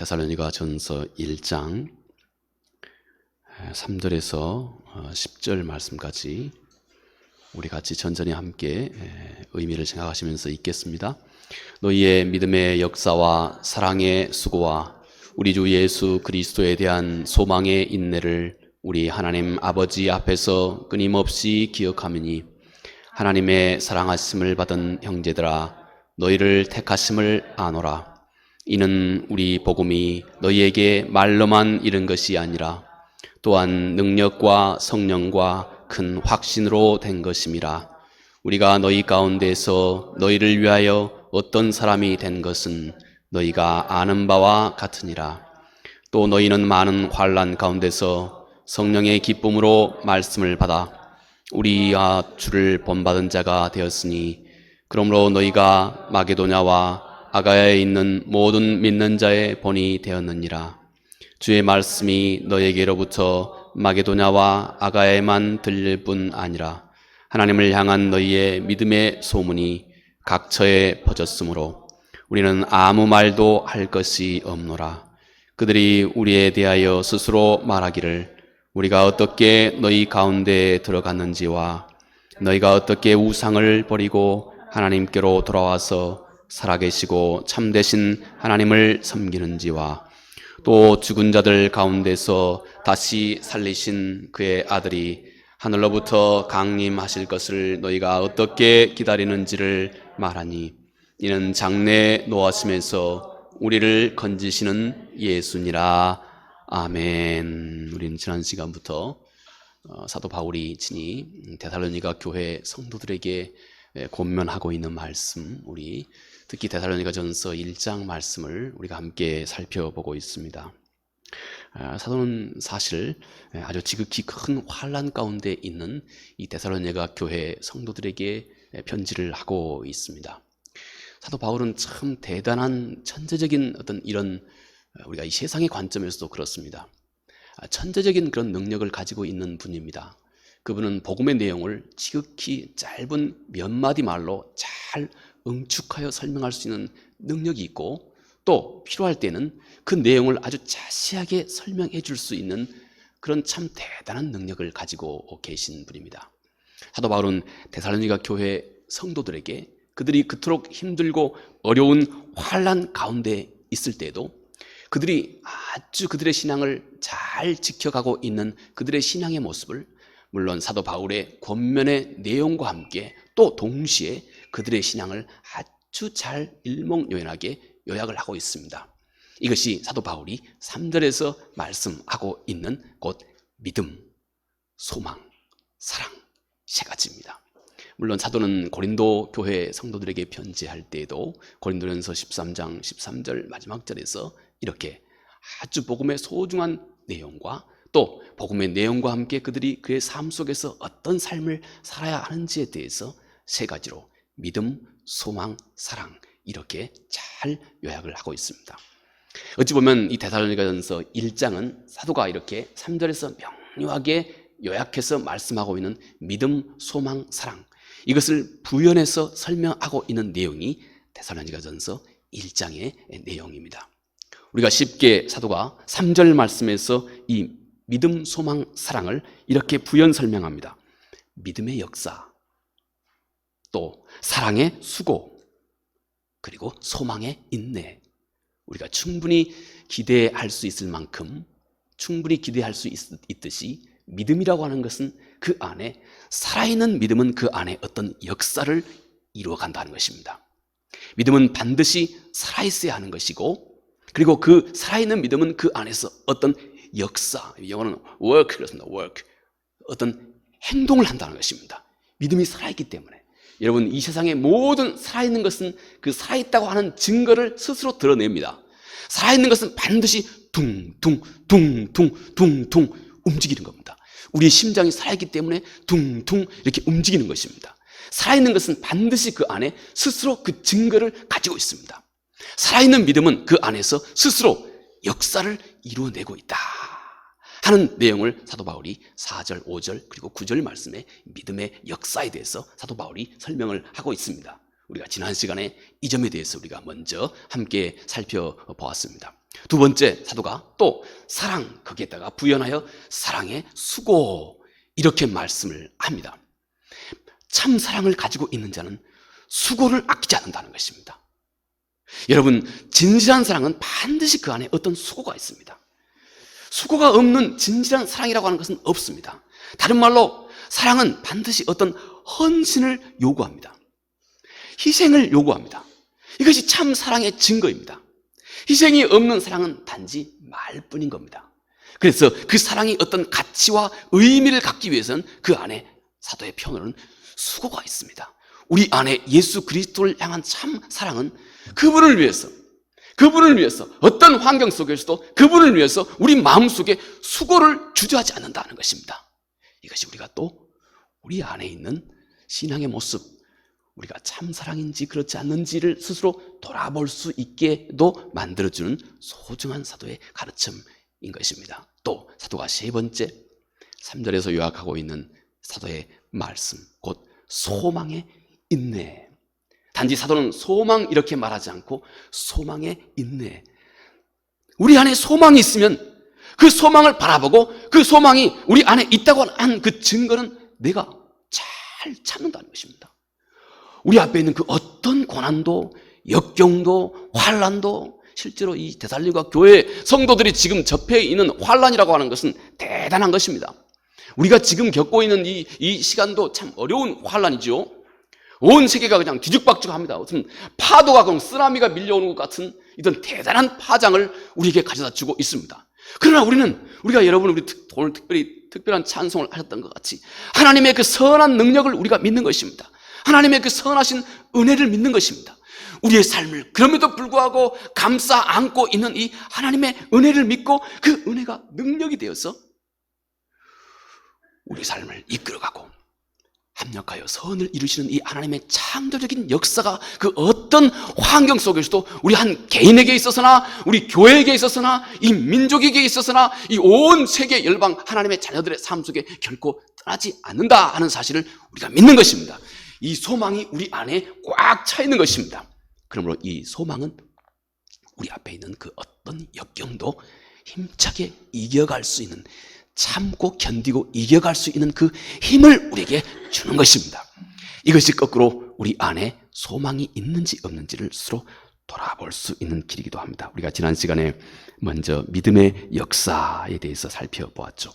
데살로니가 전서 1장 3절에서 10절 말씀까지 우리 같이 천천히 함께 의미를 생각하시면서 읽겠습니다. 너희의 믿음의 역사와 사랑의 수고와 우리 주 예수 그리스도에 대한 소망의 인내를 우리 하나님 아버지 앞에서 끊임없이 기억하느니 하나님의 사랑하심을 받은 형제들아 너희를 택하심을 아노라. 이는 우리 복음이 너희에게 말로만 이른 것이 아니라 또한 능력과 성령과 큰 확신으로 된 것임이라. 우리가 너희 가운데서 너희를 위하여 어떤 사람이 된 것은 너희가 아는 바와 같으니라. 또 너희는 많은 환난 가운데서 성령의 기쁨으로 말씀을 받아 우리와 주를 본받은 자가 되었으니 그러므로 너희가 마게도냐와 아가야에 있는 모든 믿는 자의 본이 되었느니라. 주의 말씀이 너희에게로부터 마게도냐와 아가야에만 들릴 뿐 아니라 하나님을 향한 너희의 믿음의 소문이 각처에 퍼졌으므로 우리는 아무 말도 할 것이 없노라. 그들이 우리에 대하여 스스로 말하기를 우리가 어떻게 너희 가운데에 들어갔는지와 너희가 어떻게 우상을 버리고 하나님께로 돌아와서 살아계시고 참되신 하나님을 섬기는지와 또 죽은 자들 가운데서 다시 살리신 그의 아들이 하늘로부터 강림하실 것을 너희가 어떻게 기다리는지를 말하니 이는 장래 노하심에서 우리를 건지시는 예수니라. 아멘. 우리는 지난 시간부터 사도 바울이 친히 데살로니가 교회 성도들에게 권면하고 있는 말씀, 우리 특히 데살로니가 전서 1장 말씀을 우리가 함께 살펴보고 있습니다. 사도는 사실 아주 지극히 큰 환난 가운데 있는 이 데살로니가 교회 성도들에게 편지를 하고 있습니다. 사도 바울은 참 대단한 천재적인 어떤 이런 우리가 이 세상의 관점에서도 그렇습니다. 천재적인 그런 능력을 가지고 있는 분입니다. 그분은 복음의 내용을 지극히 짧은 몇 마디 말로 잘 응축하여 설명할 수 있는 능력이 있고 또 필요할 때는 그 내용을 아주 자세하게 설명해 줄 수 있는 그런 참 대단한 능력을 가지고 계신 분입니다. 사도 바울은 데살로니가 교회 성도들에게 그들이 그토록 힘들고 어려운 환난 가운데 있을 때에도 그들이 아주 그들의 신앙을 잘 지켜가고 있는 그들의 신앙의 모습을 물론 사도 바울의 권면의 내용과 함께 또 동시에 그들의 신앙을 아주 잘 일목요연하게 요약을 하고 있습니다. 이것이 사도 바울이 3절에서 말씀하고 있는 곧 믿음, 소망, 사랑 세 가지입니다. 물론 사도는 고린도 교회 성도들에게 편지할 때에도 고린도전서 13장 13절 마지막 절에서 이렇게 아주 복음의 소중한 내용과 또 복음의 내용과 함께 그들이 그의 삶 속에서 어떤 삶을 살아야 하는지에 대해서 세 가지로 믿음, 소망, 사랑 이렇게 잘 요약을 하고 있습니다. 어찌 보면 이 데살로니가전서 1장은 사도가 이렇게 3절에서 명료하게 요약해서 말씀하고 있는 믿음, 소망, 사랑 이것을 부연해서 설명하고 있는 내용이 데살로니가전서 1장의 내용입니다. 우리가 쉽게 사도가 3절 말씀에서 이 믿음, 소망, 사랑을 이렇게 부연 설명합니다. 믿음의 역사, 또 사랑의 수고, 그리고 소망의 인내. 우리가 충분히 기대할 수 있을 만큼 충분히 기대할 수 있듯이 믿음이라고 하는 것은 그 안에 살아있는 믿음은 그 안에 어떤 역사를 이루어간다는 것입니다. 믿음은 반드시 살아있어야 하는 것이고 그리고 그 살아있는 믿음은 그 안에서 어떤 역사, 영어는 work 그렇습니다. work. 어떤 행동을 한다는 것입니다. 믿음이 살아있기 때문에. 여러분 이 세상의 모든 살아있는 것은 그 살아있다고 하는 증거를 스스로 드러냅니다. 살아있는 것은 반드시 둥둥 움직이는 겁니다. 우리의 심장이 살아있기 때문에 둥둥 이렇게 움직이는 것입니다. 살아있는 것은 반드시 그 안에 스스로 그 증거를 가지고 있습니다. 살아있는 믿음은 그 안에서 스스로 역사를 이루어내고 있다 하는 내용을 사도 바울이 4절, 5절 그리고 9절 말씀에 믿음의 역사에 대해서 사도 바울이 설명을 하고 있습니다. 우리가 지난 시간에 이 점에 대해서 우리가 먼저 함께 살펴보았습니다. 두 번째, 사도가 또 사랑, 거기에다가 부연하여 사랑의 수고, 이렇게 말씀을 합니다. 참 사랑을 가지고 있는 자는 수고를 아끼지 않는다는 것입니다. 여러분, 진실한 사랑은 반드시 그 안에 어떤 수고가 있습니다. 수고가 없는 진실한 사랑이라고 하는 것은 없습니다. 다른 말로 사랑은 반드시 어떤 헌신을 요구합니다. 희생을 요구합니다. 이것이 참 사랑의 증거입니다. 희생이 없는 사랑은 단지 말뿐인 겁니다. 그래서 그 사랑이 어떤 가치와 의미를 갖기 위해서는 그 안에 사도의 표현으로는 수고가 있습니다. 우리 안에 예수 그리스도를 향한 참 사랑은 그분을 위해서 어떤 환경 속에서도 그분을 위해서 우리 마음속에 수고를 주저하지 않는다는 것입니다. 이것이 우리가 또 우리 안에 있는 신앙의 모습, 우리가 참 사랑인지 그렇지 않는지를 스스로 돌아볼 수 있게도 만들어주는 소중한 사도의 가르침인 것입니다. 또 사도가 세 번째 3절에서 요약하고 있는 사도의 말씀, 곧 소망의 인내. 단지 사도는 소망 이렇게 말하지 않고 소망의 인내. 우리 안에 소망이 있으면 그 소망을 바라보고 그 소망이 우리 안에 있다고 한 그 증거는 내가 잘 참는다는 것입니다. 우리 앞에 있는 그 어떤 고난도, 역경도, 환란도, 실제로 이 데살로니가 교회 성도들이 지금 접해 있는 환란이라고 하는 것은 대단한 것입니다. 우리가 지금 겪고 있는 이 시간도 참 어려운 환란이죠. 온 세계가 그냥 뒤죽박죽합니다. 무슨 파도가 그럼 쓰나미가 밀려오는 것 같은 이런 대단한 파장을 우리에게 가져다 주고 있습니다. 그러나 우리가 여러분, 오늘 특별한 찬송을 하셨던 것 같이 하나님의 그 선한 능력을 우리가 믿는 것입니다. 하나님의 그 선하신 은혜를 믿는 것입니다. 우리의 삶을 그럼에도 불구하고 감싸 안고 있는 이 하나님의 은혜를 믿고 그 은혜가 능력이 되어서 우리 삶을 이끌어가고 합력하여 선을 이루시는 이 하나님의 창조적인 역사가 그 어떤 환경 속에서도 우리 한 개인에게 있어서나 우리 교회에게 있어서나 이 민족에게 있어서나 이 온 세계 열방 하나님의 자녀들의 삶 속에 결코 떠나지 않는다 하는 사실을 우리가 믿는 것입니다. 이 소망이 우리 안에 꽉 차 있는 것입니다. 그러므로 이 소망은 우리 앞에 있는 그 어떤 역경도 힘차게 이겨갈 수 있는, 참고 견디고 이겨갈 수 있는 그 힘을 우리에게 주는 것입니다. 이것이 거꾸로 우리 안에 소망이 있는지 없는지를 스스로 돌아볼 수 있는 길이기도 합니다. 우리가 지난 시간에 먼저 믿음의 역사에 대해서 살펴보았죠.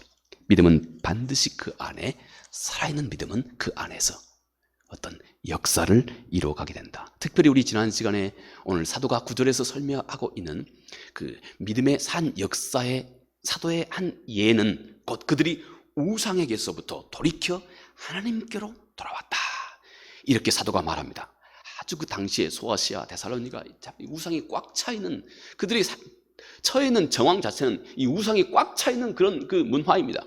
믿음은 반드시 그 안에, 살아있는 믿음은 그 안에서 어떤 역사를 이루어가게 된다. 특별히 우리 지난 시간에 오늘 사도가 9절에서 설명하고 있는 그 믿음의 산 역사의 사도의 한 예는 곧 그들이 우상에게서부터 돌이켜 하나님께로 돌아왔다. 이렇게 사도가 말합니다. 아주 그 당시에 소아시아, 데살로니가 우상이 꽉 차 있는, 그들이 처해 있는 정황 자체는 이 우상이 꽉 차 있는 그런 그 문화입니다.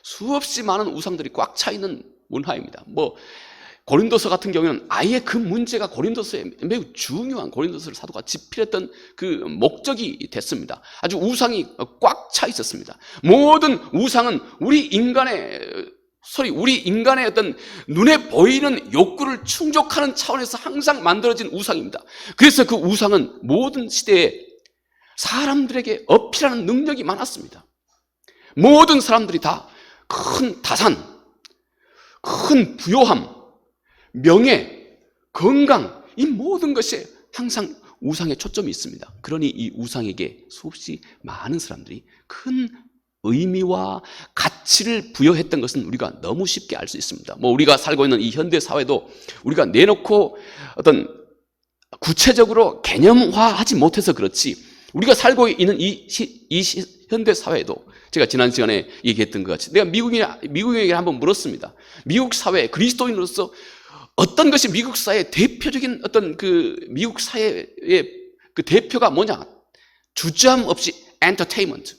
수없이 많은 우상들이 꽉 차 있는 문화입니다. 고린도서 같은 경우에는 아예 그 문제가 고린도서에 매우 중요한, 고린도서를 사도가 집필했던 그 목적이 됐습니다. 아주 우상이 꽉 차 있었습니다. 모든 우상은 우리 인간의 어떤 눈에 보이는 욕구를 충족하는 차원에서 항상 만들어진 우상입니다. 그래서 그 우상은 모든 시대에 사람들에게 어필하는 능력이 많았습니다. 모든 사람들이 다 큰 다산, 큰 부요함, 명예, 건강, 이 모든 것에 항상 우상에 초점이 있습니다. 그러니 이 우상에게 수없이 많은 사람들이 큰 의미와 가치를 부여했던 것은 우리가 너무 쉽게 알 수 있습니다. 우리가 살고 있는 이 현대 사회도 우리가 내놓고 어떤 구체적으로 개념화하지 못해서 그렇지, 우리가 살고 있는 이 현대 사회도 제가 지난 시간에 얘기했던 것 같이 내가 미국인에게 한번 물었습니다. 미국 사회, 그리스도인으로서 어떤 것이 미국 사회의 대표적인 어떤 그 미국 사회의 그 대표가 뭐냐? 주저함 없이 엔터테인먼트,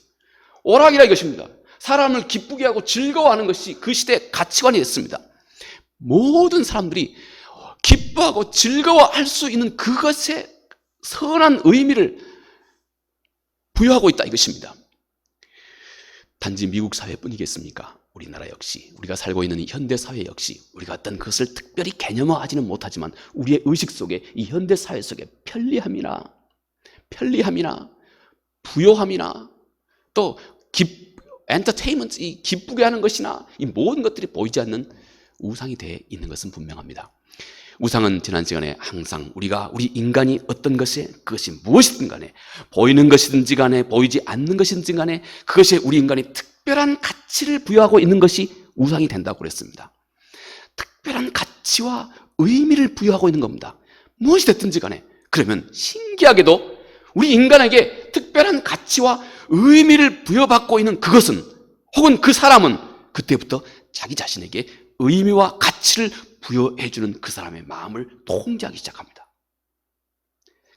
오락이라 이것입니다. 사람을 기쁘게 하고 즐거워하는 것이 그 시대의 가치관이 됐습니다. 모든 사람들이 기뻐하고 즐거워할 수 있는 그것에 선한 의미를 부여하고 있다 이것입니다. 단지 미국 사회뿐이겠습니까? 우리나라 역시, 우리가 살고 있는 이 현대 사회 역시 우리가 어떤 것을 특별히 개념화하지는 못하지만 우리의 의식 속에, 이 현대 사회 속에 편리함이나 편리함이나 부요함이나 또 엔터테인먼트, 이 기쁘게 하는 것이나 이 모든 것들이 보이지 않는 우상이 되어 있는 것은 분명합니다. 우상은 지난 시간에 항상 우리 인간이 어떤 그것이 무엇이든 간에, 보이는 것이든지 간에 보이지 않는 것이든지 간에 그것에 우리 인간이 특별한 가치를 부여하고 있는 것이 우상이 된다고 그랬습니다. 특별한 가치와 의미를 부여하고 있는 겁니다. 무엇이 됐든지 간에. 그러면 신기하게도 우리 인간에게 특별한 가치와 의미를 부여받고 있는 그것은, 혹은 그 사람은 그때부터 자기 자신에게 의미와 가치를 부여해주는 그 사람의 마음을 통제하기 시작합니다.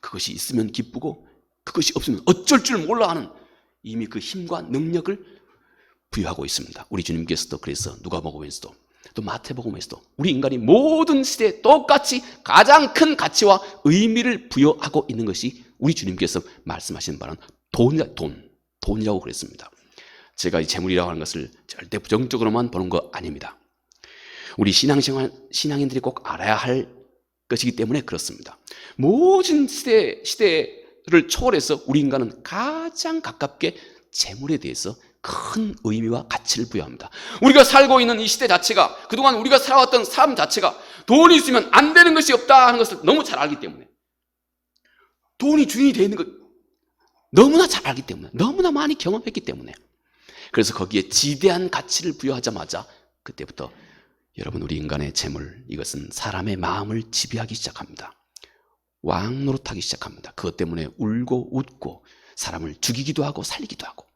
그것이 있으면 기쁘고 그것이 없으면 어쩔 줄 몰라 하는 이미 그 힘과 능력을 부여하고 있습니다. 우리 주님께서도 그래서 누가복음에서도 또 마태복음에서도 우리 인간이 모든 시대에 똑같이 가장 큰 가치와 의미를 부여하고 있는 것이 우리 주님께서 말씀하신 바는 돈이라고 그랬습니다. 제가 이 재물이라고 하는 것을 절대 부정적으로만 보는 거 아닙니다. 우리 신앙인들이 꼭 알아야 할 것이기 때문에 그렇습니다. 모든 시대를 초월해서 우리 인간은 가장 가깝게 재물에 대해서 큰 의미와 가치를 부여합니다. 우리가 살고 있는 이 시대 자체가, 그동안 우리가 살아왔던 삶 자체가 돈이 있으면 안 되는 것이 없다 하는 것을 너무 잘 알기 때문에, 돈이 주인이 되어 있는 것 너무나 잘 알기 때문에, 너무나 많이 경험했기 때문에, 그래서 거기에 지대한 가치를 부여하자마자 그때부터 여러분, 우리 인간의 재물, 이것은 사람의 마음을 지배하기 시작합니다. 왕 노릇하기 시작합니다. 그것 때문에 울고 웃고 사람을 죽이기도 하고 살리기도 하고.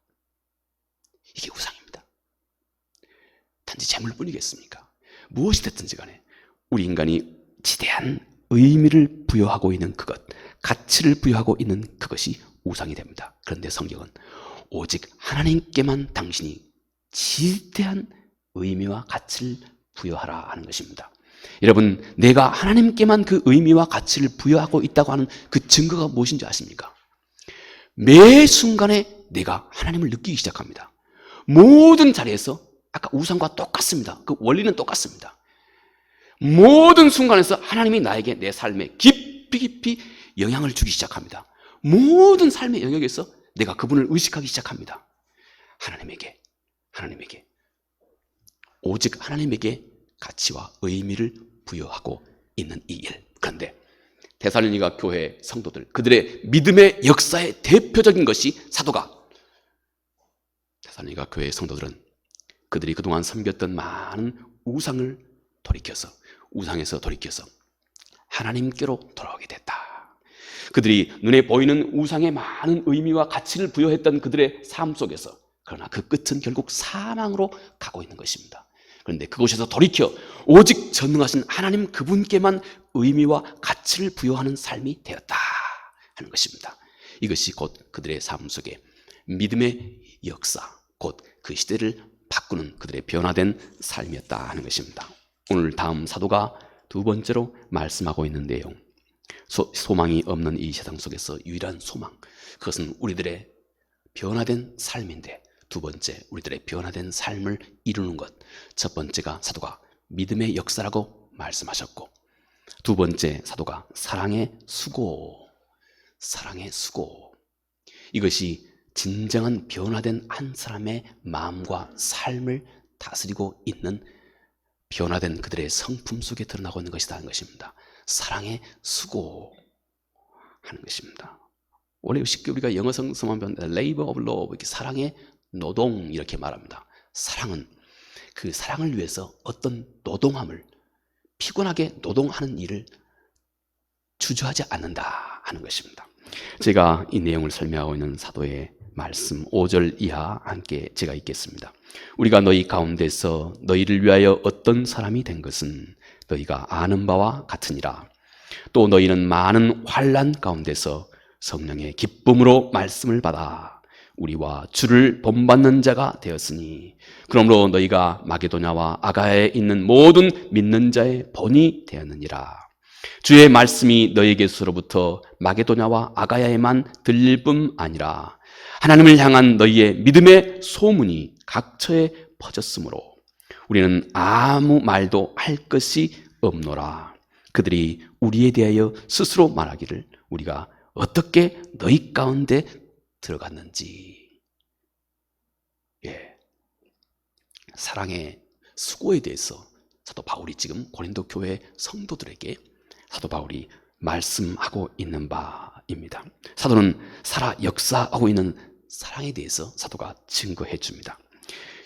이게 우상입니다. 단지 재물뿐이겠습니까? 무엇이 됐든지 간에 우리 인간이 지대한 의미를 부여하고 있는 그것, 가치를 부여하고 있는 그것이 우상이 됩니다. 그런데 성경은 오직 하나님께만 당신이 지대한 의미와 가치를 부여하라 하는 것입니다. 여러분, 내가 하나님께만 그 의미와 가치를 부여하고 있다고 하는 그 증거가 무엇인지 아십니까? 매 순간에 내가 하나님을 느끼기 시작합니다. 모든 자리에서 아까 우상과 똑같습니다. 그 원리는 똑같습니다. 모든 순간에서 하나님이 나에게 내 삶에 깊이 영향을 주기 시작합니다. 모든 삶의 영역에서 내가 그분을 의식하기 시작합니다. 하나님에게 오직 하나님에게 가치와 의미를 부여하고 있는 이 일. 그런데 데살로니가 교회 성도들, 그들의 믿음의 역사의 대표적인 것이 사도가, 데살로니가 교회 성도들은 그들이 그동안 섬겼던 많은 우상에서 돌이켜서 하나님께로 돌아오게 됐다. 그들이 눈에 보이는 우상에 많은 의미와 가치를 부여했던 그들의 삶 속에서, 그러나 그 끝은 결국 사망으로 가고 있는 것입니다. 그런데 그곳에서 돌이켜 오직 전능하신 하나님 그분께만 의미와 가치를 부여하는 삶이 되었다 하는 것입니다. 이것이 곧 그들의 삶 속에 믿음의 역사, 곧 그 시대를 바꾸는 그들의 변화된 삶이었다 하는 것입니다. 오늘 다음 사도가 두 번째로 말씀하고 있는 내용, 소망이 없는 이 세상 속에서 유일한 소망, 그것은 우리들의 변화된 삶인데, 두 번째, 우리들의 변화된 삶을 이루는 것. 첫 번째가 사도가 믿음의 역사라고 말씀하셨고, 두 번째 사도가 사랑의 수고. 이것이 진정한 변화된 한 사람의 마음과 삶을 다스리고 있는 변화된 그들의 성품 속에 드러나고 있는 것이다 하는 것입니다. 사랑의 수고하는 것입니다. 원래 쉽게 우리가 영어 성서만 배운 labor of love, 이렇게 사랑의 노동 이렇게 말합니다. 사랑은 그 사랑을 위해서 어떤 노동함을, 피곤하게 노동하는 일을 주저하지 않는다 하는 것입니다. 제가 이 내용을 설명하고 있는 사도의 말씀 5절 이하 함께 제가 읽겠습니다. 우리가 너희 가운데서 너희를 위하여 어떤 사람이 된 것은 너희가 아는 바와 같으니라. 또 너희는 많은 환난 가운데서 성령의 기쁨으로 말씀을 받아 우리와 주를 본받는 자가 되었으니, 그러므로 너희가 마게도냐와 아가야에 있는 모든 믿는 자의 본이 되었느니라. 주의 말씀이 너희에게서로부터 마게도냐와 아가야에만 들릴 뿐 아니라 하나님을 향한 너희의 믿음의 소문이 각처에 퍼졌으므로 우리는 아무 말도 할 것이 없노라. 그들이 우리에 대하여 스스로 말하기를 우리가 어떻게 너희 가운데 들어갔는지. 사랑의 수고에 대해서 사도 바울이 지금 고린도 교회 성도들에게 사도 바울이 말씀하고 있는 바입니다. 사도는 살아 역사하고 있는 사랑에 대해서 사도가 증거해 줍니다.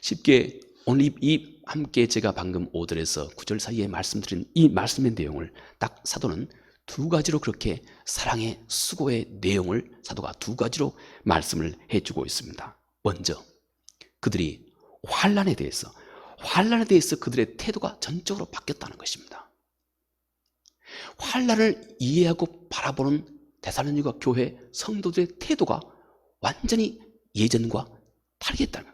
쉽게 오늘 이 함께 제가 방금 5절에서 9절 사이에 말씀드린 이 말씀의 내용을 딱 사도는 두 가지로 그렇게 사랑의 수고의 내용을 사도가 두 가지로 말씀을 해주고 있습니다. 먼저 그들이 환난에 대해서 그들의 태도가 전적으로 바뀌었다는 것입니다. 환난을 이해하고 바라보는 데살로니가 교회 성도들의 태도가 완전히 예전과 다르겠다는,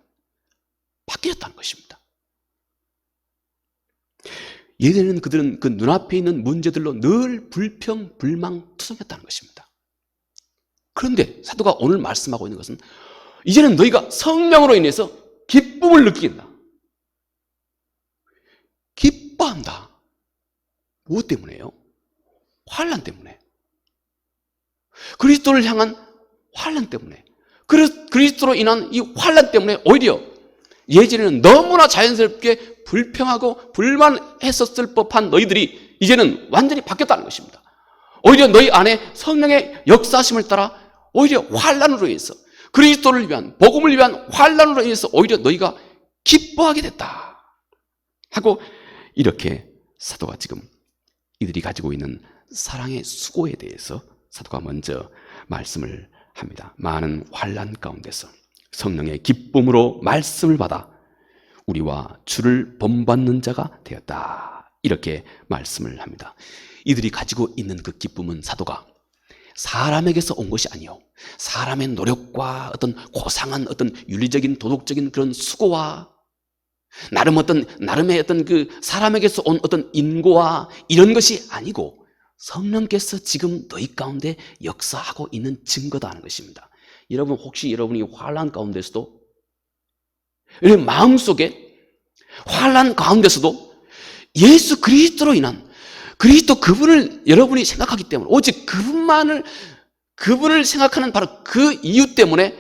바뀌었다는 것입니다. 예전에는 그들은 그 눈앞에 있는 문제들로 늘 불평, 불망, 투성했다는 것입니다. 그런데 사도가 오늘 말씀하고 있는 것은 이제는 너희가 성령으로 인해서 기쁨을 느끼겠다. 기뻐한다. 무엇 때문에요? 환난 때문에. 그리스도를 향한 환난 때문에. 그리스도로 인한 이 환난 때문에 오히려 예전에는 너무나 자연스럽게 불평하고 불만했었을 법한 너희들이 이제는 완전히 바뀌었다는 것입니다. 오히려 너희 안에 성령의 역사심을 따라 오히려 환난으로 인해서 그리스도를 위한, 복음을 위한 환난으로 인해서 오히려 너희가 기뻐하게 됐다 하고, 이렇게 사도가 지금 이들이 가지고 있는 사랑의 수고에 대해서 사도가 먼저 말씀을 합니다. 많은 환난 가운데서 성령의 기쁨으로 말씀을 받아 우리와 주를 본받는 자가 되었다, 이렇게 말씀을 합니다. 이들이 가지고 있는 그 기쁨은 사도가 사람에게서 온 것이 아니요, 사람의 노력과 어떤 고상한 어떤 윤리적인 도덕적인 그런 수고와 나름의 어떤 그 사람에게서 온 어떤 인고와 이런 것이 아니고 성령께서 지금 너희 가운데 역사하고 있는 증거다 하는 것입니다. 여러분, 혹시 여러분이 환난 가운데서도, 마음속에 환난 가운데서도 예수 그리스도로 인한 그리스도 그분을 여러분이 생각하기 때문에, 오직 그분을 생각하는 바로 그 이유 때문에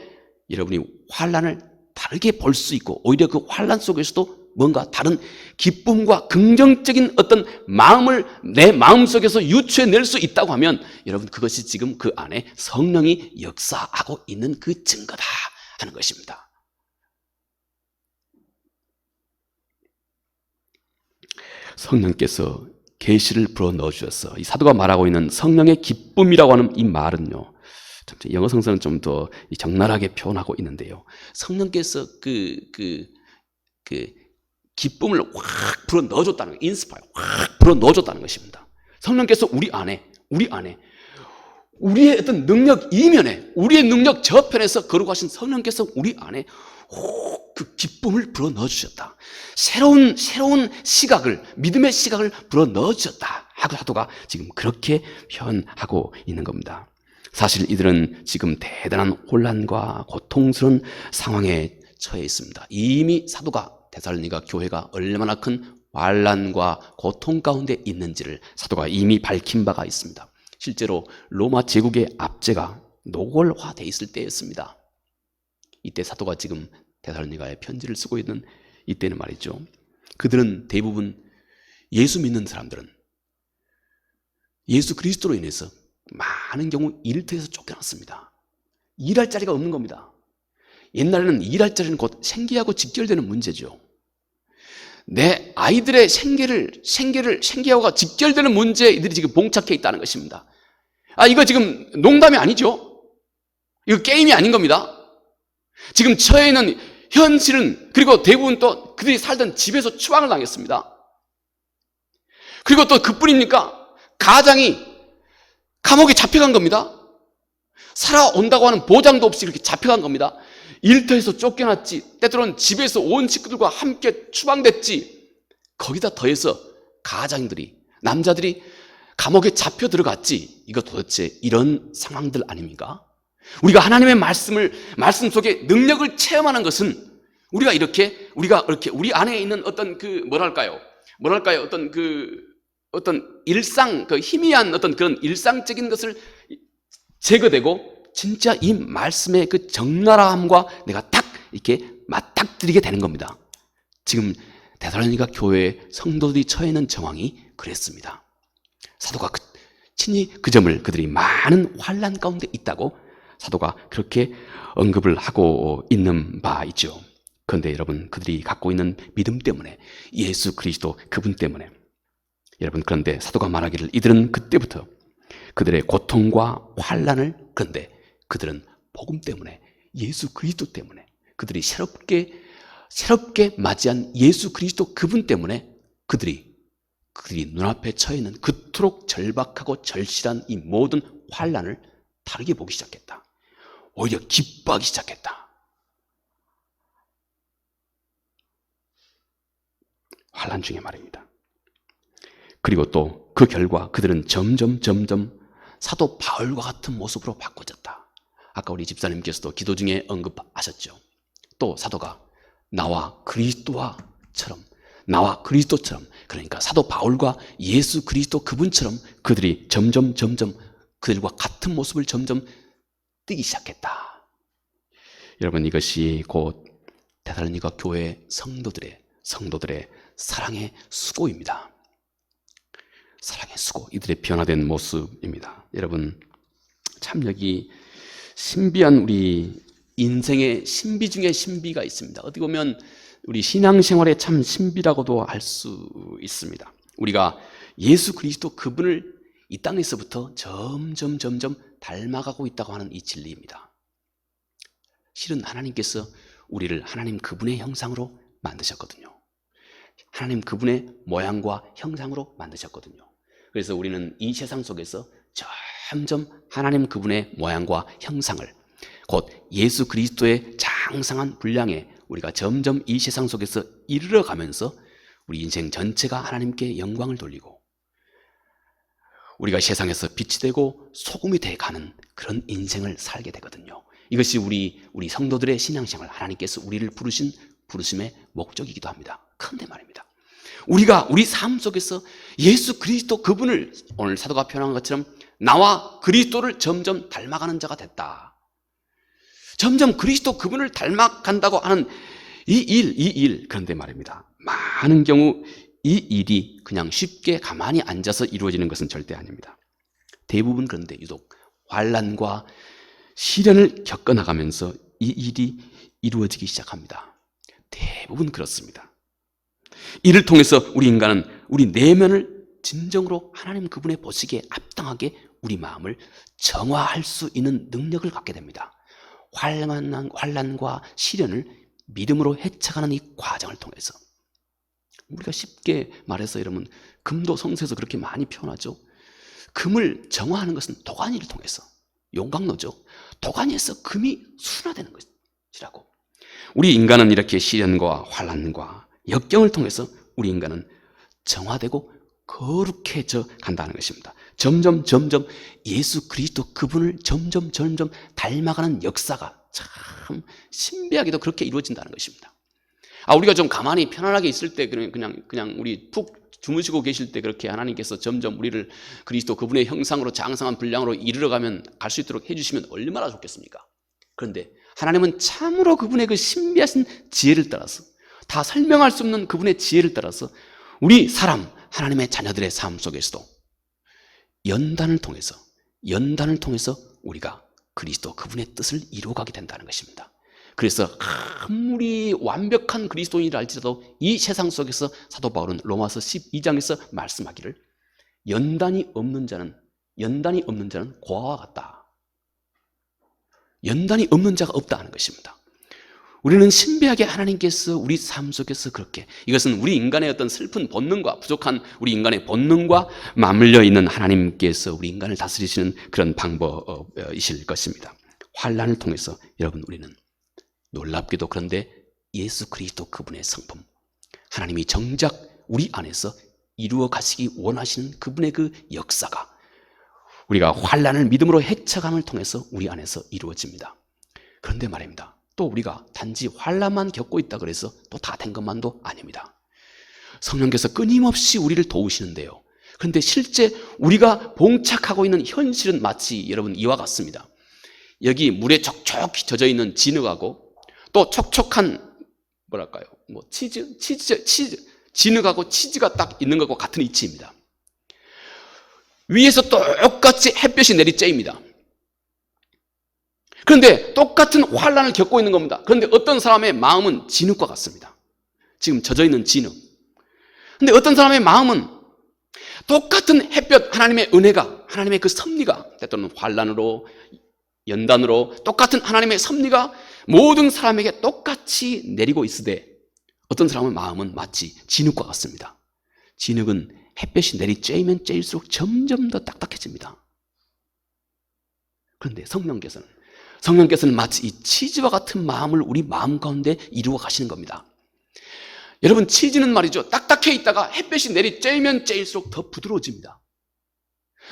여러분이 환난을 다르게 볼 수 있고, 오히려 그 환난 속에서도 뭔가 다른 기쁨과 긍정적인 어떤 마음을 내 마음속에서 유추해낼 수 있다고 하면, 여러분, 그것이 지금 그 안에 성령이 역사하고 있는 그 증거다 하는 것입니다. 성령께서 계시를 불어 넣어주셨어. 이 사도가 말하고 있는 성령의 기쁨이라고 하는 이 말은요, 영어 성서는 좀 더 적나라하게 표현하고 있는데요, 성령께서 그 기쁨을 확 불어 넣어줬다는 거예요. 인스파이어, 확 불어 넣어줬다는 것입니다. 성령께서 우리 안에 우리의 어떤 능력 이면에, 우리의 능력 저편에서 거룩하신 성령께서 우리 안에 그 기쁨을 불어 넣어주셨다. 새로운 시각을, 믿음의 시각을 불어 넣어주셨다 하고 사도가 지금 그렇게 표현하고 있는 겁니다. 사실 이들은 지금 대단한 혼란과 고통스러운 상황에 처해 있습니다. 이미 사도가 데살로니가 교회가 얼마나 큰 환난과 고통 가운데 있는지를 사도가 이미 밝힌 바가 있습니다. 실제로 로마 제국의 압제가 노골화되어 있을 때였습니다. 이때 사도가 지금 데살로니가에 편지를 쓰고 있는 이때는 말이죠, 그들은 대부분 예수 믿는 사람들은 예수 그리스도로 인해서 많은 경우 일터에서 쫓겨났습니다. 일할 자리가 없는 겁니다. 옛날에는 일할 자리는 곧 생계하고 직결되는 문제죠. 내 아이들의 생계하고 직결되는 문제에 이들이 지금 봉착해 있다는 것입니다. 이거 지금 농담이 아니죠. 이거 게임이 아닌 겁니다. 지금 처해 있는 현실은, 그리고 대부분 또 그들이 살던 집에서 추방을 당했습니다. 그리고 또 그뿐입니까? 가장이 감옥에 잡혀간 겁니다. 살아온다고 하는 보장도 없이 이렇게 잡혀간 겁니다. 일터에서 쫓겨났지, 때때로는 집에서 온 식구들과 함께 추방됐지, 거기다 더해서 가장들이, 남자들이 감옥에 잡혀 들어갔지. 이거 도대체 이런 상황들 아닙니까? 우리가 하나님의 말씀 속에 능력을 체험하는 것은 우리가 이렇게 우리 안에 있는 어떤 어떤 일상, 희미한 어떤 그런 일상적인 것을 제거되고 진짜 이 말씀의 그 적나라함과 내가 딱 이렇게 맞닥뜨리게 되는 겁니다. 지금 데살로니가 교회의 성도들이 처해 있는 정황이 그랬습니다. 사도가 친히 그 점을 그들이 많은 환난 가운데 있다고 사도가 그렇게 언급을 하고 있는 바 있죠. 그런데 여러분, 그들이 갖고 있는 믿음 때문에, 예수 그리스도 그분 때문에, 여러분, 그런데 사도가 말하기를 이들은 그때부터 그들의 고통과 환난을, 그런데 그들은 복음 때문에, 예수 그리스도 때문에, 그들이 새롭게 맞이한 예수 그리스도 그분 때문에 그들이 눈앞에 처해 있는 그토록 절박하고 절실한 이 모든 환난을 다르게 보기 시작했다. 오히려 기뻐하기 시작했다. 환난 중에 말입니다. 그리고 또 그 결과 그들은 점점 사도 바울과 같은 모습으로 바꿔졌다. 아까 우리 집사님께서도 기도 중에 언급하셨죠. 또 사도가 나와 그리스도처럼, 그러니까 사도 바울과 예수 그리스도 그분처럼 그들이 점점 그들과 같은 모습을 점점 띠기 시작했다. 여러분, 이것이 곧 데살로니가 교회 성도들의 사랑의 수고입니다. 사랑의 수고, 이들의 변화된 모습입니다. 여러분, 참 여기 신비한 우리 인생의 신비 중에 신비가 있습니다. 어떻게 보면 우리 신앙생활의 참 신비라고도 할 수 있습니다. 우리가 예수 그리스도 그분을 이 땅에서부터 점점 닮아가고 있다고 하는 이 진리입니다. 실은 하나님께서 우리를 하나님 그분의 형상으로 만드셨거든요. 하나님 그분의 모양과 형상으로 만드셨거든요. 그래서 우리는 이 세상 속에서 점점 하나님 그분의 모양과 형상을, 곧 예수 그리스도의 장성한 분량에 우리가 점점 이 세상 속에서 이르러가면서 우리 인생 전체가 하나님께 영광을 돌리고 우리가 세상에서 빛이 되고 소금이 돼가는 그런 인생을 살게 되거든요. 이것이 우리 성도들의 신앙생활, 하나님께서 우리를 부르신 부르심의 목적이기도 합니다. 그런데 말입니다, 우리가 우리 삶 속에서 예수 그리스도 그분을, 오늘 사도가 표현한 것처럼 나와 그리스도를 점점 닮아가는 자가 됐다. 점점 그리스도 그분을 닮아간다고 하는 이 일. 그런데 말입니다, 많은 경우 이 일이 그냥 쉽게 가만히 앉아서 이루어지는 것은 절대 아닙니다. 대부분 그런데 유독 환난과 시련을 겪어나가면서 이 일이 이루어지기 시작합니다. 대부분 그렇습니다. 이를 통해서 우리 인간은 우리 내면을 진정으로 하나님 그분의 보시기에 합당하게 우리 마음을 정화할 수 있는 능력을 갖게 됩니다. 환난과 시련을 믿음으로 헤쳐가는 이 과정을 통해서, 우리가 쉽게 말해서 여러분, 금도 성서에서 그렇게 많이 표현하죠. 금을 정화하는 것은 도가니를 통해서, 용광로죠. 도가니에서 금이 순화되는 것이라고. 우리 인간은 이렇게 시련과 환난과 역경을 통해서 우리 인간은 정화되고 거룩해져 간다는 것입니다. 점점 예수 그리스도 그분을 점점 닮아가는 역사가 참 신비하게도 그렇게 이루어진다는 것입니다. 우리가 좀 가만히 편안하게 있을 때, 그냥 우리 푹 주무시고 계실 때 그렇게 하나님께서 점점 우리를 그리스도 그분의 형상으로 장성한 분량으로 이르러가면 갈 수 있도록 해주시면 얼마나 좋겠습니까? 그런데 하나님은 참으로 그분의 그 신비하신 지혜를 따라서, 다 설명할 수 없는 그분의 지혜를 따라서 우리 하나님의 자녀들의 삶 속에서도 연단을 통해서 우리가 그리스도 그분의 뜻을 이루어가게 된다는 것입니다. 그래서 아무리 완벽한 그리스도인이라 할지라도 이 세상 속에서 사도 바울은 로마서 12장에서 말씀하기를 연단이 없는 자는 고아와 같다. 연단이 없는 자가 없다 하는 것입니다. 우리는 신비하게 하나님께서 우리 삶 속에서 그렇게, 이것은 우리 인간의 어떤 슬픈 본능과 부족한 우리 인간의 본능과 맞물려 있는 하나님께서 우리 인간을 다스리시는 그런 방법이실 것입니다. 환난을 통해서 여러분, 우리는 놀랍게도 그런데 예수 그리스도 그분의 성품, 하나님이 정작 우리 안에서 이루어 가시기 원하시는 그분의 그 역사가 우리가 환난을 믿음으로 헤쳐감을 통해서 우리 안에서 이루어집니다. 그런데 말입니다, 또 우리가 단지 환난만 겪고 있다 그래서 또 다 된 것만도 아닙니다. 성령께서 끊임없이 우리를 도우시는데요, 그런데 실제 우리가 봉착하고 있는 현실은 마치 여러분 이와 같습니다. 여기 물에 촉촉히 젖어 있는 진흙하고 또 촉촉한 뭐랄까요? 치즈, 진흙하고 치즈가 딱 있는 것과 같은 이치입니다. 위에서 똑같이 햇볕이 내리쬐입니다. 그런데 똑같은 환란을 겪고 있는 겁니다. 그런데 어떤 사람의 마음은 진흙과 같습니다. 지금 젖어 있는 진흙. 그런데 어떤 사람의 마음은 똑같은 햇볕, 하나님의 은혜가, 하나님의 그 섭리가, 때때로는 환란으로, 연단으로 똑같은 하나님의 섭리가 모든 사람에게 똑같이 내리고 있으되 어떤 사람의 마음은 마치 진흙과 같습니다. 진흙은 햇볕이 내리쬐면 쬐일수록 점점 더 딱딱해집니다. 그런데 성령께서는 마치 이 치즈와 같은 마음을 우리 마음 가운데 이루어 가시는 겁니다. 여러분, 치즈는 말이죠, 딱딱해 있다가 햇볕이 내리쬐면 쬐일수록 더 부드러워집니다.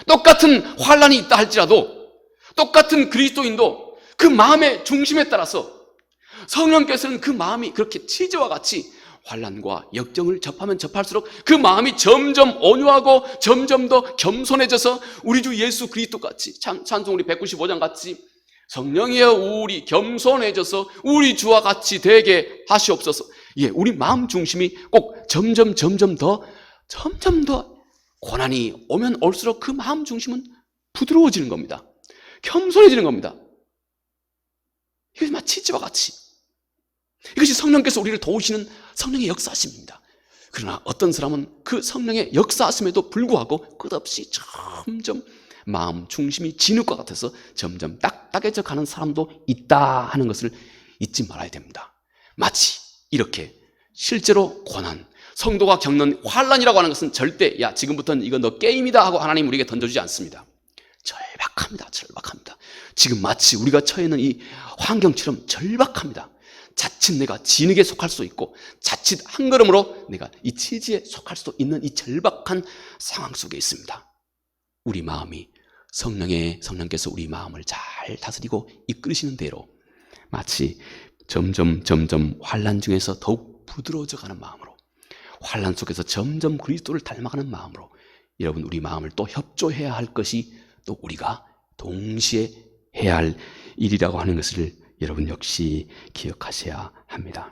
똑같은 환란이 있다 할지라도 똑같은 그리스도인도 그 마음의 중심에 따라서 성령께서는 그 마음이 그렇게 치즈와 같이 환란과 역경을 접하면 접할수록 그 마음이 점점 온유하고 점점 더 겸손해져서 우리 주 예수 그리스도 같이, 찬송 우리 195장 같이 성령이여 우리 겸손해져서 우리 주와 같이 되게 하시옵소서. 예, 우리 마음 중심이 꼭 점점 더 고난이 오면 올수록 그 마음 중심은 부드러워지는 겁니다. 겸손해지는 겁니다. 이것이 마치 치즈와 같이, 이것이 성령께서 우리를 도우시는 성령의 역사하심입니다. 그러나 어떤 사람은 그 성령의 역사하심에도 불구하고 끝없이 점점 마음 중심이 진흙과 같아서 점점 딱딱해져 가는 사람도 있다 하는 것을 잊지 말아야 됩니다. 마치 이렇게 실제로 고난, 성도가 겪는 환란이라고 하는 것은 절대 야 지금부터는 이거 너 게임이다 하고 하나님 우리에게 던져주지 않습니다. 절박합니다. 지금 마치 우리가 처해 있는 이 환경처럼 절박합니다. 자칫 내가 진흙에 속할 수 있고 자칫 한 걸음으로 내가 이 치즈에 속할 수도 있는 이 절박한 상황 속에 있습니다. 우리 마음이 성령께서 우리 마음을 잘 다스리고 이끌으시는 대로 마치 점점 환란 중에서 더욱 부드러워져 가는 마음으로, 환란 속에서 점점 그리스도를 닮아가는 마음으로 여러분 우리 마음을 또 협조해야 할 것이 또 우리가 동시에 해야 할 일이라고 하는 것을 여러분 역시 기억하셔야 합니다.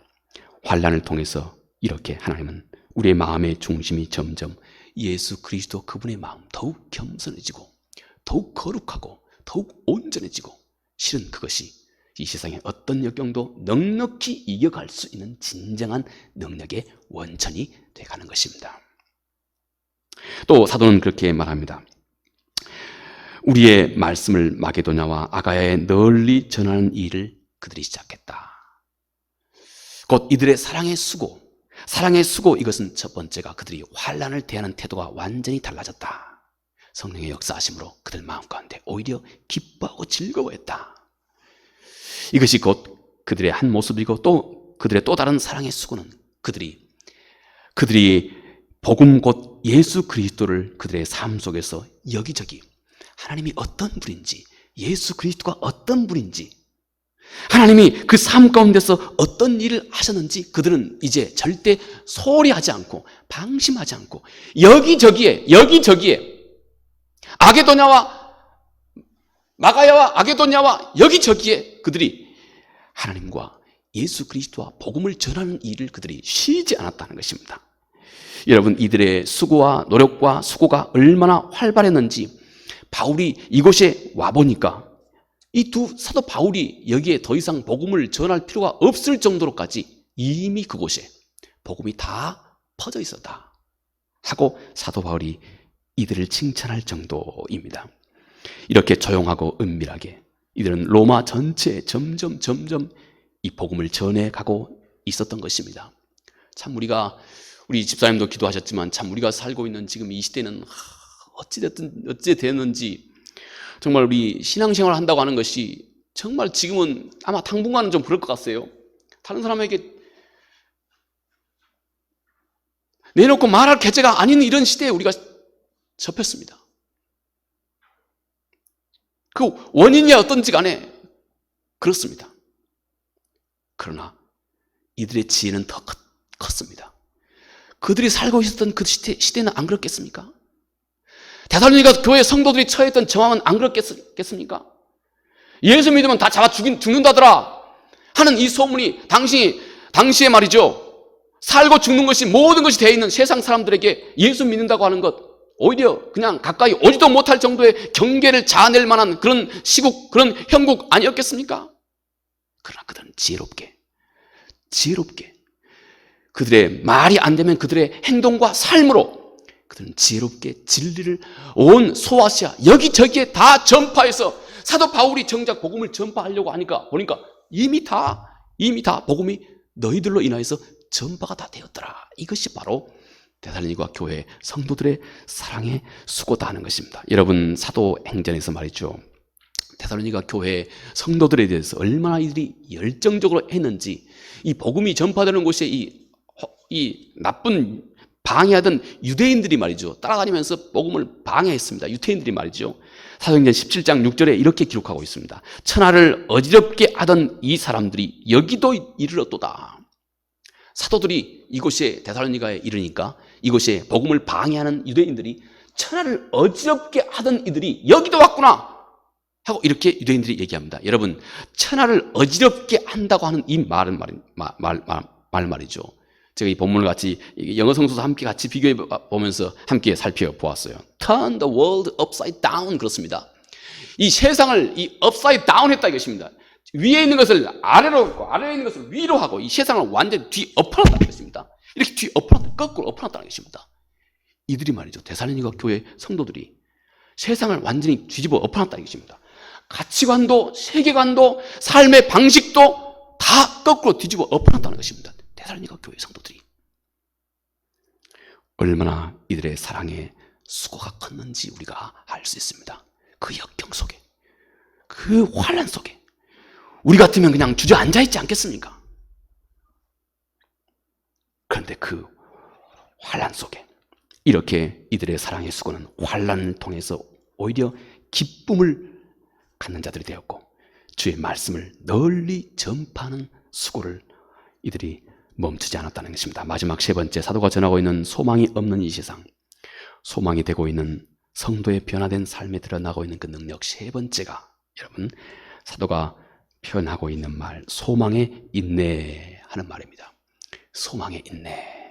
환란을 통해서 이렇게 하나님은 우리의 마음의 중심이 점점 예수 그리스도 그분의 마음 더욱 겸손해지고 더욱 거룩하고 더욱 온전해지고, 실은 그것이 이 세상의 어떤 역경도 넉넉히 이겨갈 수 있는 진정한 능력의 원천이 되어가는 것입니다. 또 사도는 그렇게 말합니다. 우리의 말씀을 마게도냐와 아가야에 널리 전하는 일을 그들이 시작했다. 곧 이들의 사랑의 수고, 이것은 첫 번째가 그들이 환란을 대하는 태도가 완전히 달라졌다. 성령의 역사하심으로 그들 마음 가운데 오히려 기뻐하고 즐거워했다. 이것이 곧 그들의 한 모습이고 또 그들의 또 다른 사랑의 수고는 그들이 복음 곧 예수 그리스도를 그들의 삶 속에서 여기저기 하나님이 어떤 분인지, 예수 그리스도가 어떤 분인지, 하나님이 그 삶 가운데서 어떤 일을 하셨는지 그들은 이제 절대 소홀히 하지 않고 방심하지 않고 여기저기에 마가야와 아게도냐와 여기저기에 그들이 하나님과 예수 그리스도와 복음을 전하는 일을 그들이 쉬지 않았다는 것입니다. 여러분, 이들의 수고와 노력과 수고가 얼마나 활발했는지 바울이 이곳에 와보니까 이 두 사도 바울이 여기에 더 이상 복음을 전할 필요가 없을 정도로까지 이미 그곳에 복음이 다 퍼져 있었다 하고 사도 바울이 이들을 칭찬할 정도입니다. 이렇게 조용하고 은밀하게 이들은 로마 전체에 점점 이 복음을 전해가고 있었던 것입니다. 참 우리 집사님도 기도하셨지만 참 우리가 살고 있는 지금 이 시대는 어찌 됐는지 정말 우리 신앙생활을 한다고 하는 것이 정말 지금은 아마 당분간은 좀 그럴 것 같아요. 다른 사람에게 내놓고 말할 계제가 아닌 이런 시대에 우리가 접했습니다. 그 원인이 어떤지 간에 그렇습니다. 그러나 이들의 지혜는 더 컸습니다. 그들이 살고 있었던 그 시대는 안 그렇겠습니까? 데살로니가 교회 성도들이 처했던 정황은 안 그렇겠습니까? 예수 믿으면 다 잡아 죽는다더라 하는 이 소문이 당시에 말이죠, 살고 죽는 것이 모든 것이 되어 있는 세상 사람들에게 예수 믿는다고 하는 것, 오히려 그냥 가까이 오지도 못할 정도의 경계를 자아낼 만한 그런 시국, 그런 형국 아니었겠습니까? 그러나 그들은 지혜롭게 그들의 말이 안 되면 그들의 행동과 삶으로 그들은 지혜롭게 진리를 온 소아시아 여기저기에 다 전파해서, 사도 바울이 정작 복음을 전파하려고 하니까 보니까 이미 다 복음이 너희들로 인하여서 전파가 다 되었더라. 이것이 바로 데살로니가 교회 성도들의 사랑의 수고다 하는 것입니다. 여러분, 사도행전에서 말이죠, 데살로니가 교회 성도들에 대해서 얼마나 이들이 열정적으로 했는지, 이 복음이 전파되는 곳에 이 나쁜 방해하던 유대인들이 말이죠, 따라다니면서 복음을 방해했습니다. 유대인들이 말이죠, 사도행전 17장 6절에 이렇게 기록하고 있습니다. 천하를 어지럽게 하던 이 사람들이 여기도 이르렀도다. 사도들이 이곳에 데살로니가에 이르니까 이곳에 복음을 방해하는 유대인들이 천하를 어지럽게 하던 이들이 여기도 왔구나 하고 이렇게 유대인들이 얘기합니다. 여러분, 천하를 어지럽게 한다고 하는 이 말은 말이죠. 제가 이 본문을 같이 영어 성서도 함께 같이 비교해 보면서 함께 살펴보았어요. Turn the world upside down, 그렇습니다. 이 세상을 upside down 했다 이것입니다. 위에 있는 것을 아래로 하고 아래에 있는 것을 위로 하고 이 세상을 완전히 뒤엎어놨다는 것입니다. 이렇게 거꾸로 엎어놨다는 것입니다. 이들이 말이죠, 데살로니가 교회 성도들이 세상을 완전히 뒤집어 엎어놨다는 것입니다. 가치관도 세계관도 삶의 방식도 다 거꾸로 뒤집어 엎어놨다는 것입니다. 데살로니가 교회 성도들이 얼마나 이들의 사랑의 수고가 컸는지 우리가 알 수 있습니다. 그 역경 속에, 그 환난 속에 우리 같으면 그냥 주저앉아 있지 않겠습니까? 그런데 그 환난 속에 이렇게 이들의 사랑의 수고는 환난을 통해서 오히려 기쁨을 갖는 자들이 되었고, 주의 말씀을 널리 전파하는 수고를 이들이 멈추지 않았다는 것입니다. 마지막 세 번째, 사도가 전하고 있는 소망이 없는 이 세상, 소망이 되고 있는 성도의 변화된 삶에 드러나고 있는 그 능력 세 번째가, 여러분, 사도가 표현하고 있는 말, 소망의 인내 하는 말입니다. 소망의 인내.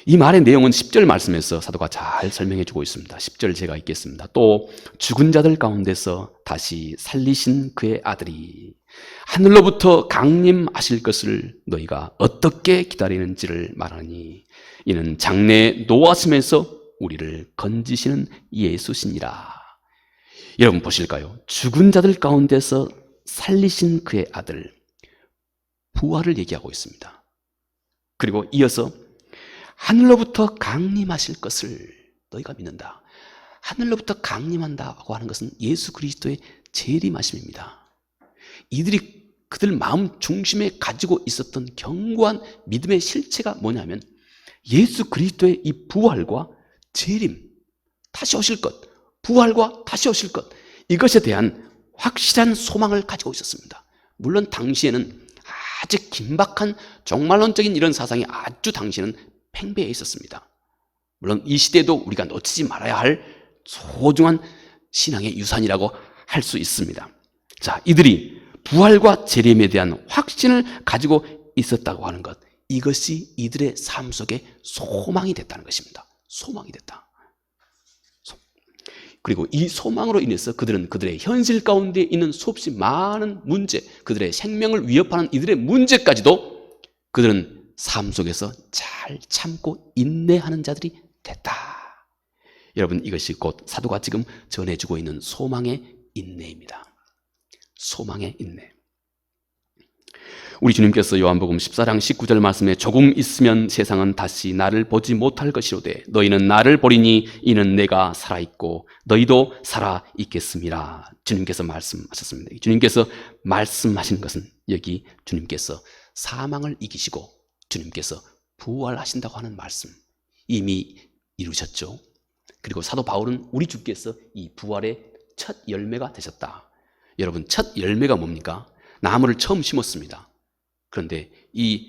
이 말의 내용은 10절 말씀에서 사도가 잘 설명해 주고 있습니다. 10절 제가 읽겠습니다. 또 죽은 자들 가운데서 다시 살리신 그의 아들이 하늘로부터 강림하실 것을 너희가 어떻게 기다리는지를 말하니 이는 장래 노하심에서 우리를 건지시는 예수시니라. 여러분 보실까요? 죽은 자들 가운데서 살리신 그의 아들, 부활을 얘기하고 있습니다. 그리고 이어서 하늘로부터 강림하실 것을 너희가 믿는다. 하늘로부터 강림한다고 하는 것은 예수 그리스도의 재림하심입니다. 이들이 그들 마음 중심에 가지고 있었던 견고한 믿음의 실체가 뭐냐면 예수 그리스도의 이 부활과 재림, 다시 오실 것, 부활과 다시 오실 것, 이것에 대한 확실한 소망을 가지고 있었습니다. 물론 당시에는 아주 긴박한 종말론적인 이런 사상이 아주 당시에는 팽배해 있었습니다. 물론 이 시대도 우리가 놓치지 말아야 할 소중한 신앙의 유산이라고 할 수 있습니다. 자, 이들이 부활과 재림에 대한 확신을 가지고 있었다고 하는 것, 이것이 이들의 삶 속에 소망이 됐다는 것입니다. 소망이 됐다. 그리고 이 소망으로 인해서 그들은 그들의 현실 가운데 있는 수없이 많은 문제, 그들의 생명을 위협하는 이들의 문제까지도 그들은 삶 속에서 잘 참고 인내하는 자들이 됐다. 여러분, 이것이 곧 사도가 지금 전해주고 있는 소망의 인내입니다. 소망의 인내. 우리 주님께서 요한복음 14장 19절 말씀에 조금 있으면 세상은 다시 나를 보지 못할 것이로되 너희는 나를 보리니 이는 내가 살아있고 너희도 살아있겠음이라. 주님께서 말씀하셨습니다. 주님께서 말씀하신 것은 여기 주님께서 사망을 이기시고 주님께서 부활하신다고 하는 말씀 이미 이루셨죠. 그리고 사도 바울은 우리 주께서 이 부활의 첫 열매가 되셨다. 여러분, 첫 열매가 뭡니까? 나무를 처음 심었습니다. 그런데 이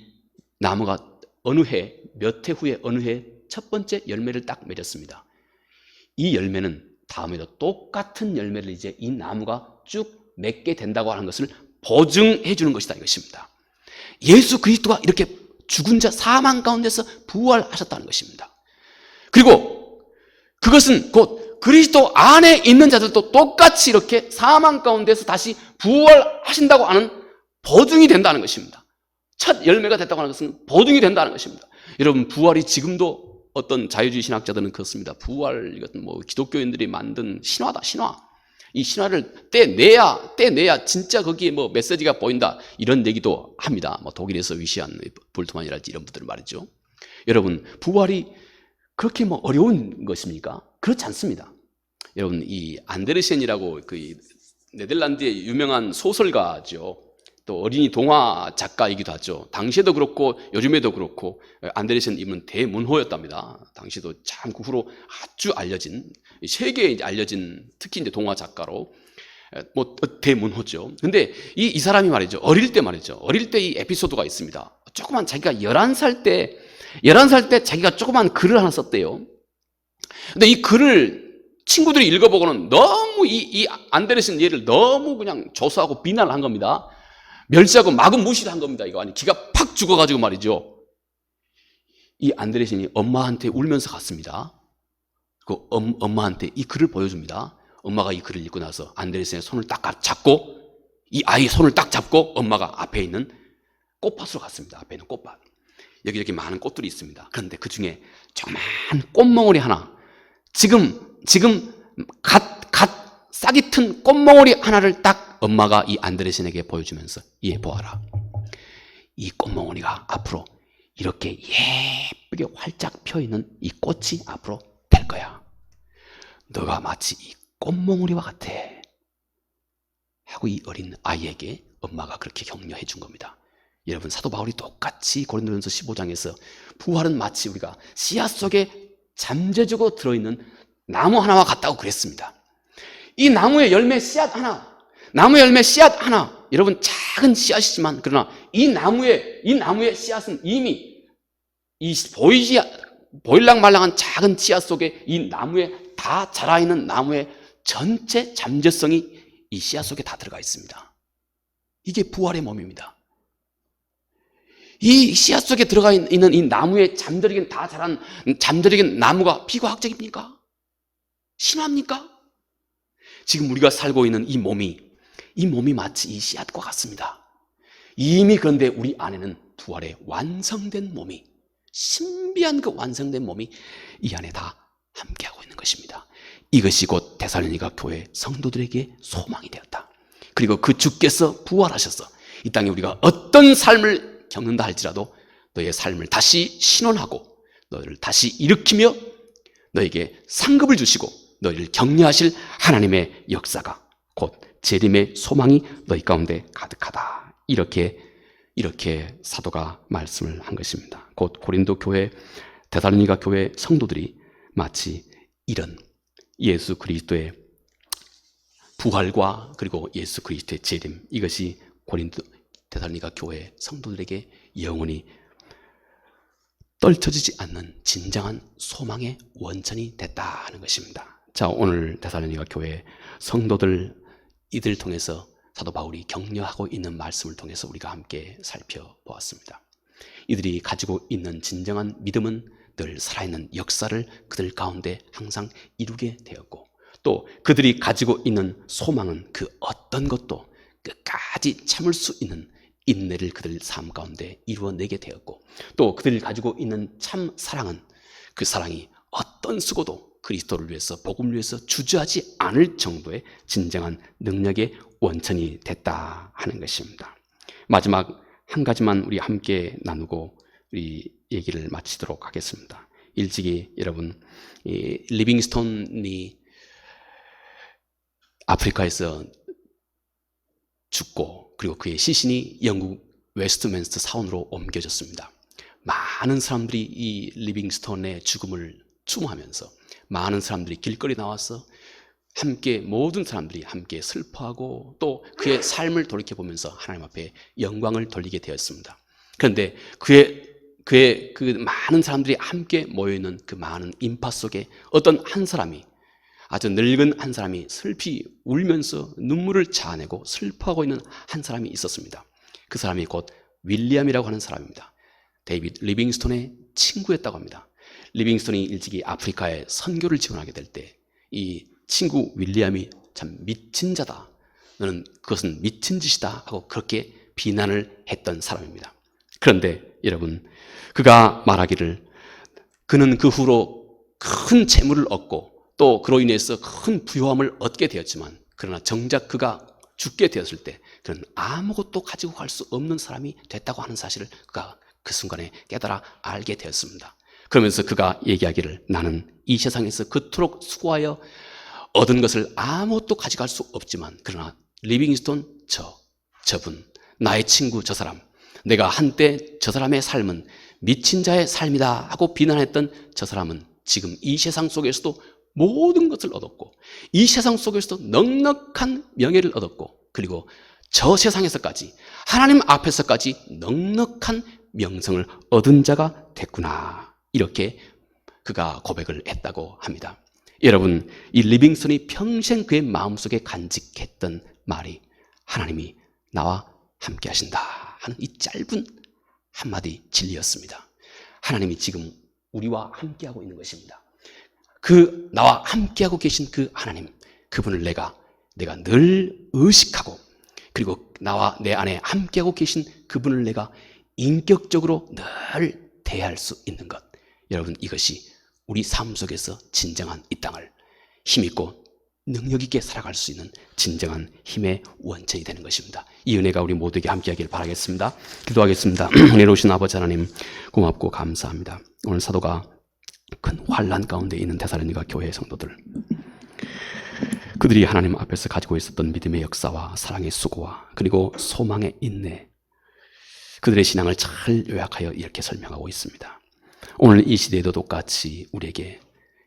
나무가 몇 해 후에 어느 해 첫 번째 열매를 딱 맺었습니다. 이 열매는 다음에도 똑같은 열매를 이제 이 나무가 쭉 맺게 된다고 하는 것을 보증해 주는 것이다 이것입니다. 예수 그리스도가 이렇게 죽은 자 사망 가운데서 부활하셨다는 것입니다. 그리고 그것은 곧 그리스도 안에 있는 자들도 똑같이 이렇게 사망 가운데서 다시 부활하신다고 하는 보증이 된다는 것입니다. 첫 열매가 됐다고 하는 것은 보증이 된다는 것입니다. 여러분, 부활이 지금도 어떤 자유주의 신학자들은 그렇습니다. 부활, 이것은 뭐 기독교인들이 만든 신화다, 신화. 이 신화를 떼내야 진짜 거기에 뭐 메시지가 보인다. 이런 얘기도 합니다. 뭐 독일에서 위시한 볼트만이랄지 이런 분들 말이죠. 여러분, 부활이 그렇게 뭐 어려운 것입니까? 그렇지 않습니다. 여러분, 이 안데르센이라고 그 네덜란드의 유명한 소설가죠. 또 어린이 동화 작가이기도 하죠. 당시에도 그렇고 요즘에도 그렇고 안데르센 이분은 대문호였답니다. 당시에도 참 그 후로 아주 알려진, 세계에 알려진 특히 이제 동화 작가로 뭐 대문호죠. 근데 이 사람이 말이죠. 어릴 때 이 에피소드가 있습니다. 조그만 자기가 11살 때 자기가 조그만 글을 하나 썼대요. 근데 이 글을 친구들이 읽어보고는 너무 이 안데르센 얘를 너무 그냥 조소하고 비난을 한 겁니다. 멸시하고 마구 무시를 한 겁니다. 이거 아니 기가 팍 죽어가지고 말이죠. 이 안데르센이 엄마한테 울면서 갔습니다. 그 엄마한테 이 글을 보여줍니다. 엄마가 이 글을 읽고 나서 안데르센의 손을 딱 잡고 이 아이의 손을 딱 잡고 엄마가 앞에 있는 꽃밭으로 갔습니다. 앞에 있는 꽃밭. 여기 많은 꽃들이 있습니다. 그런데 그 중에 조그만 꽃몽오리 하나, 지금 갓 싹이 튼 꽃몽오리 하나를 딱 엄마가 이 안데르센에게 보여주면서 얘 보아라. 이 꽃몽오리가 앞으로 이렇게 예쁘게 활짝 펴있는 이 꽃이 앞으로 될 거야. 너가 마치 이 꽃몽오리와 같아. 하고 이 어린 아이에게 엄마가 그렇게 격려해 준 겁니다. 여러분, 사도 바울이 똑같이 고린도전서 15장에서 부활은 마치 우리가 씨앗 속에 잠재주고 들어있는 나무 하나와 같다고 그랬습니다. 이 나무의 열매 씨앗 하나, 여러분 작은 씨앗이지만 그러나 이 나무의 씨앗은 이미 이 보일랑말랑한 작은 씨앗 속에 이 나무에 다 자라있는 나무의 전체 잠재성이 이 씨앗 속에 다 들어가 있습니다. 이게 부활의 몸입니다. 이 씨앗 속에 들어가 있는 이 나무에 잠들이긴 다 자란 잠들이긴 나무가 비과학적입니까? 신화입니까? 지금 우리가 살고 있는 이 몸이 마치 이 씨앗과 같습니다. 이미 그런데 우리 안에는 부활의 완성된 몸이, 신비한 그 완성된 몸이 이 안에 다 함께하고 있는 것입니다. 이것이 곧 데살로니가 교회 성도들에게 소망이 되었다. 그리고 그 주께서 부활하셔서 이 땅에 우리가 어떤 삶을 겪는다 할지라도 너의 삶을 다시 신원하고 너를 다시 일으키며 너에게 상급을 주시고 너희를 격려하실 하나님의 역사가 곧 재림의 소망이 너희 가운데 가득하다. 이렇게 사도가 말씀을 한 것입니다. 곧 고린도 교회, 데살로니가 교회 성도들이 마치 이런 예수 그리스도의 부활과 그리고 예수 그리스도의 재림, 이것이 고린도 데살로니가 교회 성도들에게 영원히 떨쳐지지 않는 진정한 소망의 원천이 됐다 하는 것입니다. 자, 오늘 데살로니가 교회 성도들 이들 통해서 사도 바울이 격려하고 있는 말씀을 통해서 우리가 함께 살펴보았습니다. 이들이 가지고 있는 진정한 믿음은 늘 살아있는 역사를 그들 가운데 항상 이루게 되었고, 또 그들이 가지고 있는 소망은 그 어떤 것도 끝까지 참을 수 있는 인내를 그들 삶 가운데 이루어내게 되었고, 또 그들이 가지고 있는 참 사랑은 그 사랑이 어떤 수고도 그리스도를 위해서, 복음을 위해서 주저하지 않을 정도의 진정한 능력의 원천이 됐다 하는 것입니다. 마지막 한 가지만 우리 함께 나누고 우리 얘기를 마치도록 하겠습니다. 일찍이 여러분, 이 리빙스톤이 아프리카에서 죽고 그리고 그의 시신이 영국 웨스트민스터 사원으로 옮겨졌습니다. 많은 사람들이 이 리빙스톤의 죽음을 추모하면서 많은 사람들이 길거리 나와서 모든 사람들이 함께 슬퍼하고 또 그의 삶을 돌이켜보면서 하나님 앞에 영광을 돌리게 되었습니다. 그런데 그의 그 많은 사람들이 함께 모여있는 그 많은 인파 속에 어떤 한 사람이 아주 늙은 한 사람이 슬피 울면서 눈물을 자아내고 슬퍼하고 있는 한 사람이 있었습니다. 그 사람이 곧 윌리엄이라고 하는 사람입니다. 데이비드 리빙스톤의 친구였다고 합니다. 리빙스톤이 일찍이 아프리카에 선교를 지원하게 될 때 이 친구 윌리엄이 참 미친 자다, 너는 그것은 미친 짓이다 하고 그렇게 비난을 했던 사람입니다. 그런데 여러분, 그가 말하기를 그는 그 후로 큰 재물을 얻고 또 그로 인해서 큰 부유함을 얻게 되었지만, 그러나 정작 그가 죽게 되었을 때 그는 아무것도 가지고 갈 수 없는 사람이 됐다고 하는 사실을 그가 그 순간에 깨달아 알게 되었습니다. 그러면서 그가 얘기하기를, 나는 이 세상에서 그토록 수고하여 얻은 것을 아무것도 가져갈 수 없지만, 그러나 리빙스톤 저분, 나의 친구 저 사람, 내가 한때 저 사람의 삶은 미친 자의 삶이다 하고 비난했던 저 사람은 지금 이 세상 속에서도 모든 것을 얻었고, 이 세상 속에서도 넉넉한 명예를 얻었고, 그리고 저 세상에서까지 하나님 앞에서까지 넉넉한 명성을 얻은 자가 됐구나, 이렇게 그가 고백을 했다고 합니다. 여러분, 이 리빙스톤이 평생 그의 마음속에 간직했던 말이 하나님이 나와 함께 하신다 하는 이 짧은 한마디 진리였습니다. 하나님이 지금 우리와 함께하고 있는 것입니다. 그 나와 함께하고 계신 그 하나님, 그분을 내가 늘 의식하고, 그리고 나와 내 안에 함께하고 계신 그분을 내가 인격적으로 늘 대할 수 있는 것, 여러분, 이것이 우리 삶 속에서 진정한 이 땅을 힘있고 능력 있게 살아갈 수 있는 진정한 힘의 원천이 되는 것입니다. 이 은혜가 우리 모두에게 함께하길 바라겠습니다. 기도하겠습니다. 은혜로우신 아버지 하나님, 고맙고 감사합니다. 오늘 사도가 큰 환난 가운데 있는 데살로니가 교회의 성도들, 그들이 하나님 앞에서 가지고 있었던 믿음의 역사와 사랑의 수고와 그리고 소망의 인내, 그들의 신앙을 잘 요약하여 이렇게 설명하고 있습니다. 오늘 이 시대에도 똑같이 우리에게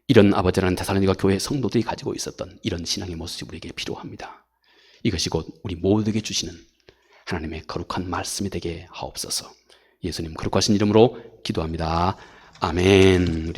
이런 아버지라는 데살로니가 교회 성도들이 가지고 있었던 이런 신앙의 모습이 우리에게 필요합니다. 이것이 곧 우리 모두에게 주시는 하나님의 거룩한 말씀이 되게 하옵소서. 예수님 거룩하신 이름으로 기도합니다. 아멘.